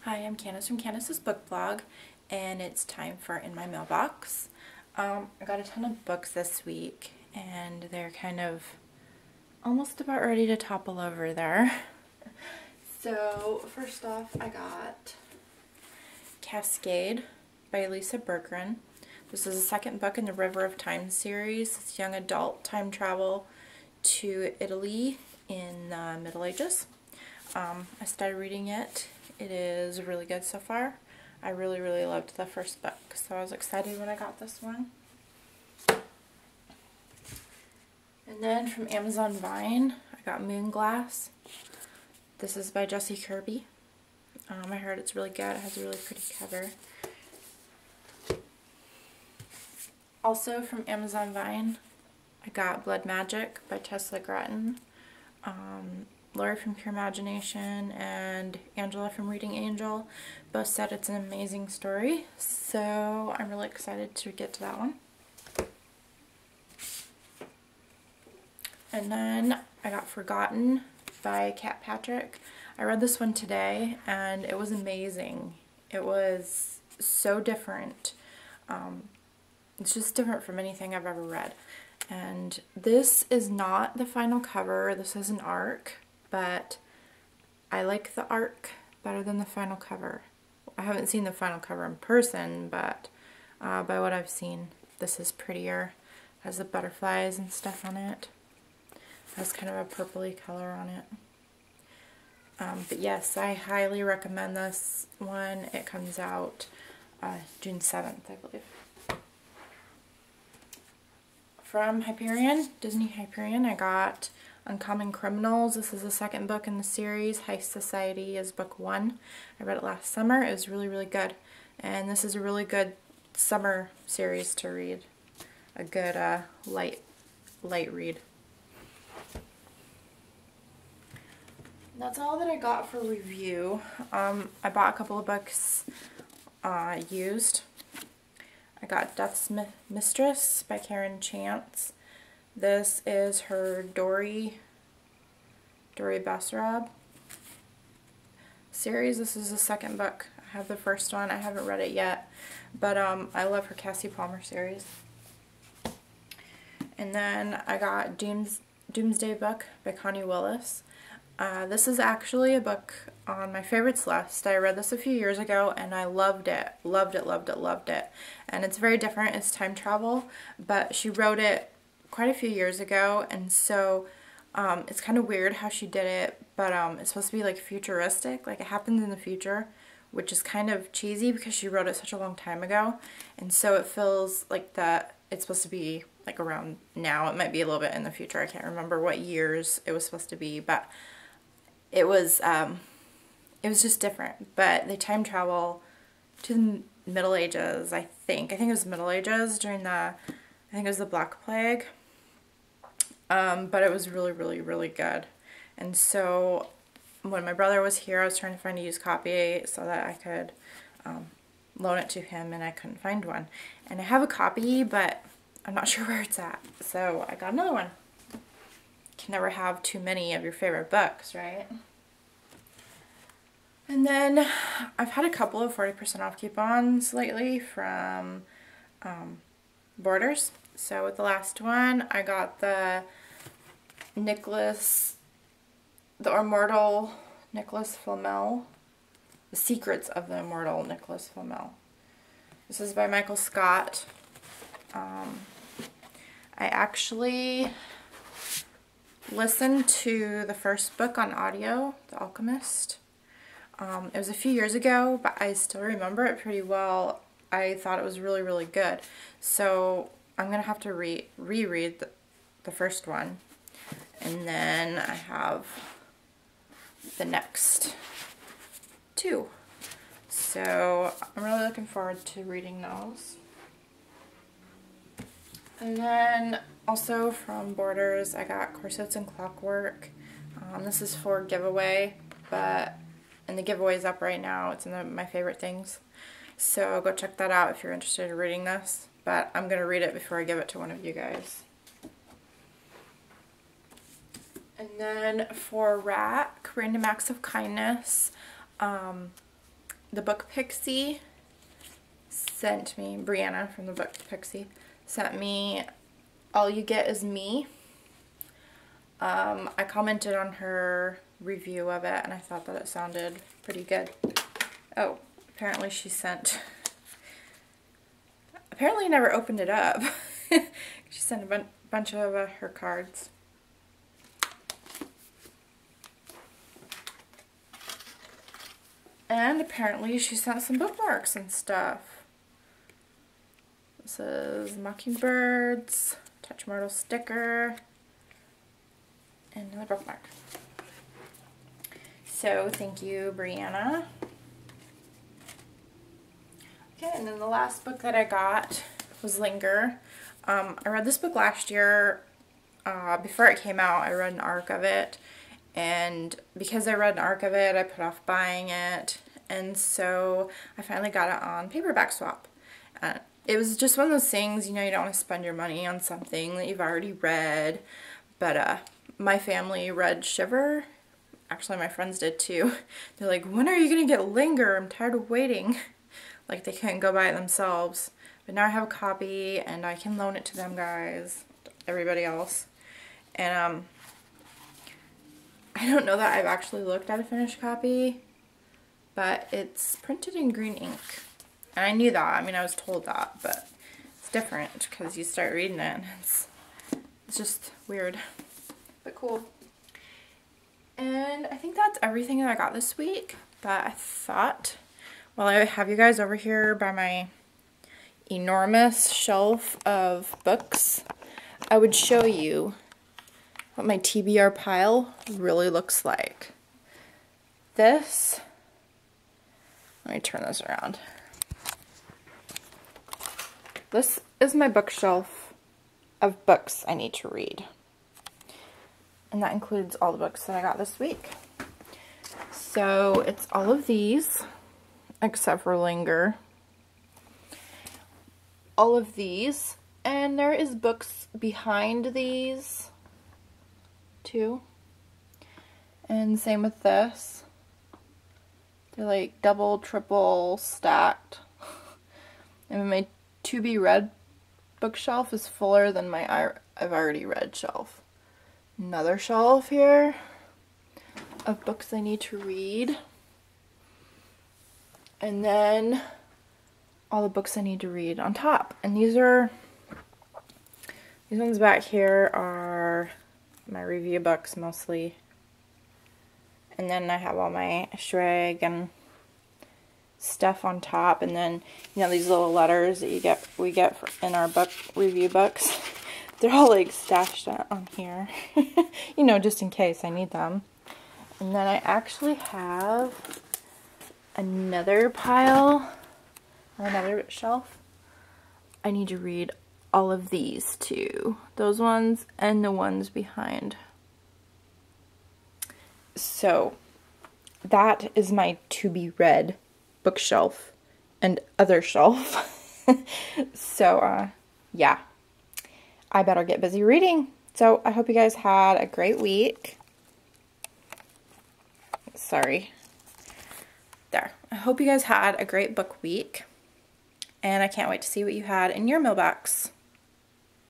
Hi, I'm Candace from Candace's Book Blog, and it's time for In My Mailbox. I got a ton of books this week, and they're kind of almost about ready to topple over there. So, first off, I got Cascade by Lisa Berggren. This is the second book in the River of Time series. It's young adult time travel to Italy in the Middle Ages. I started reading it. It is really good so far. I really loved the first book, so I was excited when I got this one. And then from Amazon Vine, I got Moonglass. This is by Jessie Kirby. I heard it's really good. It has a really pretty cover. Also from Amazon Vine, I got Blood Magic by Tessa Gratton. Lori from Pure Imagination and Angela from Reading Angel both said it's an amazing story, so I'm really excited to get to that one. And then I got Forgotten by Kat Patrick. I read this one today and it was amazing. It was so different. It's just different from anything I've ever read. And this is not the final cover, this is an arc. But I like the arc better than the final cover. I haven't seen the final cover in person, but by what I've seen, this is prettier. It has the butterflies and stuff on it. It has kind of a purpley color on it. But yes, I highly recommend this one. It comes out June 7th, I believe. From Hyperion, Disney Hyperion, I got Uncommon Criminals. This is the second book in the series. Heist Society is book 1. I read it last summer. It was really good. And this is a really good summer series to read. A good light read. That's all that I got for review. I bought a couple of books used. I got Death's Mistress by Karen Chance. This is her Dory Basarab series. This is the second book. I have the first one. I haven't read it yet, but I love her Cassie Palmer series. And then I got Doomsday Book by Connie Willis. This is actually a book on my favorites list. I read this a few years ago and I loved it. Loved it. And it's very different. It's time travel, but she wrote it quite a few years ago, and so it's kind of weird how she did it, but it's supposed to be like futuristic, like it happens in the future, which is kind of cheesy because she wrote it such a long time ago, and so it feels like that it's supposed to be like around now. It might be a little bit in the future. I can't remember what years it was supposed to be, but it was just different. But they time travel to the Middle Ages, I think it was the Middle Ages during I think it was the Black Plague. But it was really good. And so when my brother was here, I was trying to find a used copy so that I could loan it to him, and I couldn't find one. And I have a copy, but I'm not sure where it's at. So I got another one. Can never have too many of your favorite books, right? And then I've had a couple of 40% off coupons lately from Borders. So with the last one, I got the Immortal Nicholas Flamel, The Secrets of the Immortal Nicholas Flamel. This is by Michael Scott. I actually listened to the first book on audio, The Alchemist. It was a few years ago, but I still remember it pretty well. I thought it was really good. So I'm going to have to reread the first one. And then I have the next two. So I'm really looking forward to reading those. And then also from Borders, I got Corsets and Clockwork. This is for giveaway, and the giveaway is up right now. It's in my favorite things. So go check that out if you're interested in reading this. But I'm going to read it before I give it to one of you guys. And then for Rack, Random Acts of Kindness, the Book Pixie sent me, Brianna from the Book Pixie, sent me All You Get Is Me. I commented on her review of it and I thought that it sounded pretty good. Oh, apparently she sent, apparently I never opened it up. She sent a bunch of her cards. And apparently she sent some bookmarks and stuff. This is Mockingbirds, Touch Myrtle sticker, and another bookmark. So thank you, Brianna. Okay, and then the last book that I got was Linger. I read this book last year. Before it came out, I read an arc of it. And because I read an arc of it, I put off buying it. And so I finally got it on paperback swap. It was just one of those things, you know, you don't want to spend your money on something that you've already read. But my family read Shiver. Actually, my friends did too. They're like, when are you going to get Linger? I'm tired of waiting. Like they couldn't go buy it themselves. But now I have a copy and I can loan it to them guys, everybody else. And I don't know that I've actually looked at a finished copy, but it's printed in green ink. And I knew that. I mean, I was told that, but it's different because you start reading it and it's just weird, but cool. And I think that's everything that I got this week, but I thought, while I have you guys over here by my enormous shelf of books, I would show you what my TBR pile really looks like. This, let me turn this around. This is my bookshelf of books I need to read. And that includes all the books that I got this week. So it's all of these, except for Linger. All of these. And there is books behind these too. And same with this. They're like double, triple stacked. And my to be read bookshelf is fuller than my I've already read shelf. Another shelf here of books I need to read. And then all the books I need to read on top. And these ones back here are my review books mostly. And then I have all my Shrek and stuff on top. And then, you know, these little letters that we get in our book review books. They're all like stashed on here. You know, just in case I need them. And then I actually have another pile, or another shelf. I need to read all of these too. Those ones and the ones behind. So that is my to be read bookshelf and other shelf. So yeah, I better get busy reading. So I hope you guys had a great week. Sorry. There. I hope you guys had a great book week. And I can't wait to see what you had in your mailbox.